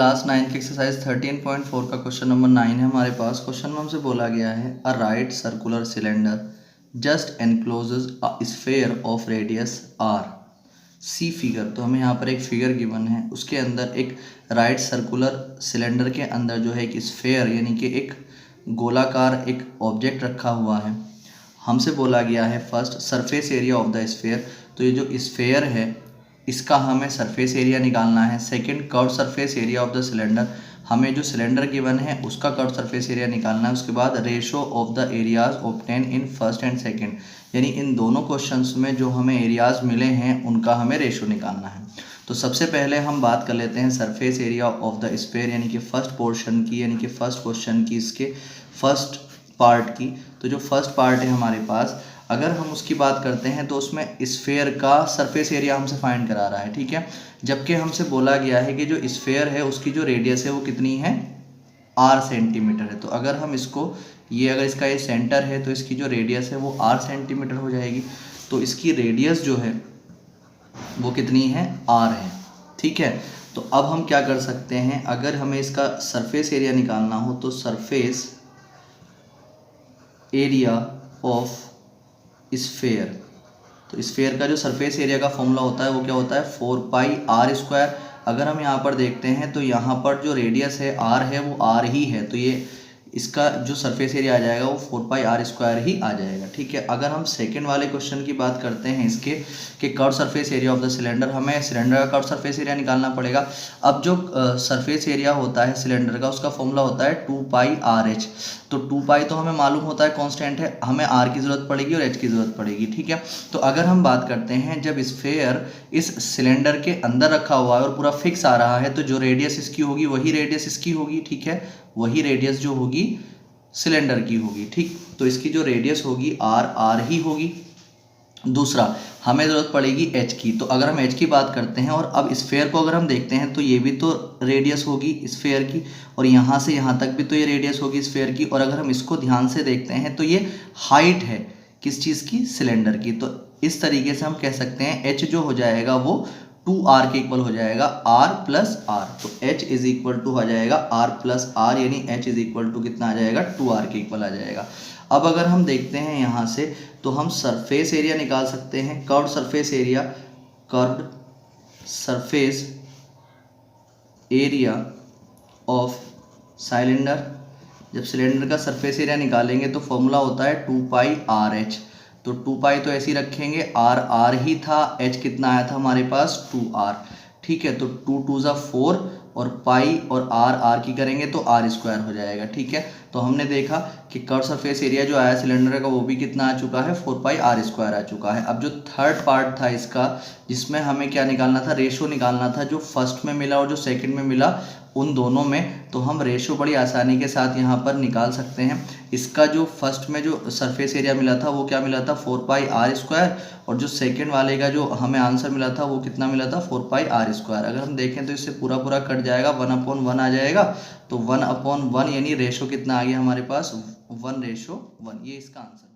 Class 9 की exercise 13.4 का question number 9 है हमारे पास। क्वेश्चन में हमसे बोला गया है a right circular cylinder just encloses a sphere of radius R see figure. तो हमें यहाँ पर एक फिगर गिवन है, उसके अंदर एक राइट सर्कुलर सिलेंडर के अंदर जो है एक स्फेयर यानी कि एक गोलाकार एक ऑब्जेक्ट रखा हुआ है। हमसे बोला गया है first surface area of the sphere. तो ये जो स्फेयर है इसका हमें सरफेस एरिया निकालना है। Second curve surface area of the cylinder, हमें जो सिलेंडर गिवन है उसका कर्व सरफेस एरिया निकालना है। उसके बाद ratio of the areas obtain in first and second, यानी इन दोनों क्वेश्चंस में जो हमें एरियाज मिले हैं उनका हमें रेशो निकालना है। तो सबसे पहले हम बात कर लेते हैं surface area of the sphere यानी कि फर्स्ट पोर्शन की, यानी कि फर्स्ट क्वेश्चन की, इसके फर्स्ट पार्ट की। तो जो फर्स्ट पार्ट है हमारे पास, अगर हम उसकी बात करते हैं तो उसमें स्फेयर का सरफेस एरिया हमसे फाइंड करा रहा है, ठीक है। जबकि हमसे बोला गया है कि जो स्फेयर है उसकी जो रेडियस है वो कितनी है, r सेंटीमीटर है। तो अगर हम इसको अगर इसका ये सेंटर है तो इसकी जो रेडियस है वो r सेंटीमीटर हो जाएगी। तो इसकी रेडियस जो है वो कितनी है, r है, ठीक है। तो अब हम क्या कर सकते हैं, अगर हमें इसका सरफेस एरिया निकालना हो तो सरफेस एरिया ऑफ स्फेयर, तो स्फेयर का जो सरफेस एरिया का फॉर्मूला होता है वो क्या होता है, 4πr²। अगर हम यहाँ पर देखते हैं तो यहाँ पर जो रेडियस है r है वो r ही है, तो ये इसका जो सरफेस एरिया आ जाएगा वो 4πr² ही आ जाएगा, ठीक है। अगर हम सेकंड वाले क्वेश्चन की बात करते हैं इसके कि curve surface area of the cylinder, हमें सिलेंडर का कर्व सरफेस एरिया निकालना पड़ेगा। अब जो सरफेस एरिया होता है सिलेंडर का उसका फॉर्मूला होता है 2πrh। तो 2π तो हमें मालूम होता है कांस्टेंट है, हमें r की ज़रूरत पड़ेगी और h की ज़रूरत पड़ेगी, ठीक है। तो अगर हम बात करते हैं जब स्फेयर इस सिलेंडर के अंदर रखा हुआ है और पूरा फिक्स आ रहा है तो जो रेडियस इसकी होगी वही रेडियस इसकी होगी, ठीक है। वही रेडियस जो होगी सिलेंडर की होगी, ठीक। तो इसकी जो रेडियस होगी r ही होगी। दूसरा हमें ज़रूरत पड़ेगी h की। तो अगर हम h की बात करते हैं और अब स्फेयर को अगर हम देखते हैं तो ये भी तो रेडियस होगी स्फेयर की, और यहाँ से यहाँ तक भी तो ये रेडियस होगी स्फेयर की। और अगर हम इसको ध्यान से देखते हैं तो ये हाइट है किस चीज़ की, सिलेंडर की। तो इस तरीके से हम कह सकते हैं h जो हो जाएगा वो 2r के इक्वल हो जाएगा, r प्लस r। तो h इज इक्वल टू हो जाएगा r प्लस r, यानी h इज इक्वल टू कितना आ जाएगा, 2r के इक्वल आ जाएगा। अब अगर हम देखते हैं यहाँ से तो हम सरफेस एरिया निकाल सकते हैं, curved surface area, curved surface area of cylinder. जब सिलेंडर का सरफेस एरिया निकालेंगे तो फॉर्मूला होता है 2πrh। तो 2π तो ऐसे ही रखेंगे, r ही था, h कितना आया था हमारे पास 2r, ठीक है। तो 2 2 ज़ा 4 और पाई और r की करेंगे तो r² हो जाएगा, ठीक है। तो हमने देखा कि कर्व सरफेस एरिया जो आया सिलेंडर का वो भी कितना आ चुका है, 4πr² आ चुका है। अब जो थर्ड पार्ट था इसका जिसमें हमें क्या निकालना था, रेशो निकालना था, जो फर्स्ट में मिला और जो सेकंड में मिला उन दोनों में। तो हम रेशो बड़ी आसानी के साथ यहाँ पर निकाल सकते हैं। इसका जो फर्स्ट में जो सरफेस एरिया मिला था वो क्या मिला था, 4πr², और जो सेकंड वाले का जो हमें आंसर मिला था वो कितना मिला था, 4πr²। अगर हम देखें तो इससे पूरा पूरा कट जाएगा, 1/1 आ जाएगा। तो 1/1 यानी रेशो कितना आ गया हमारे पास, 1:1, ये इसका आंसर।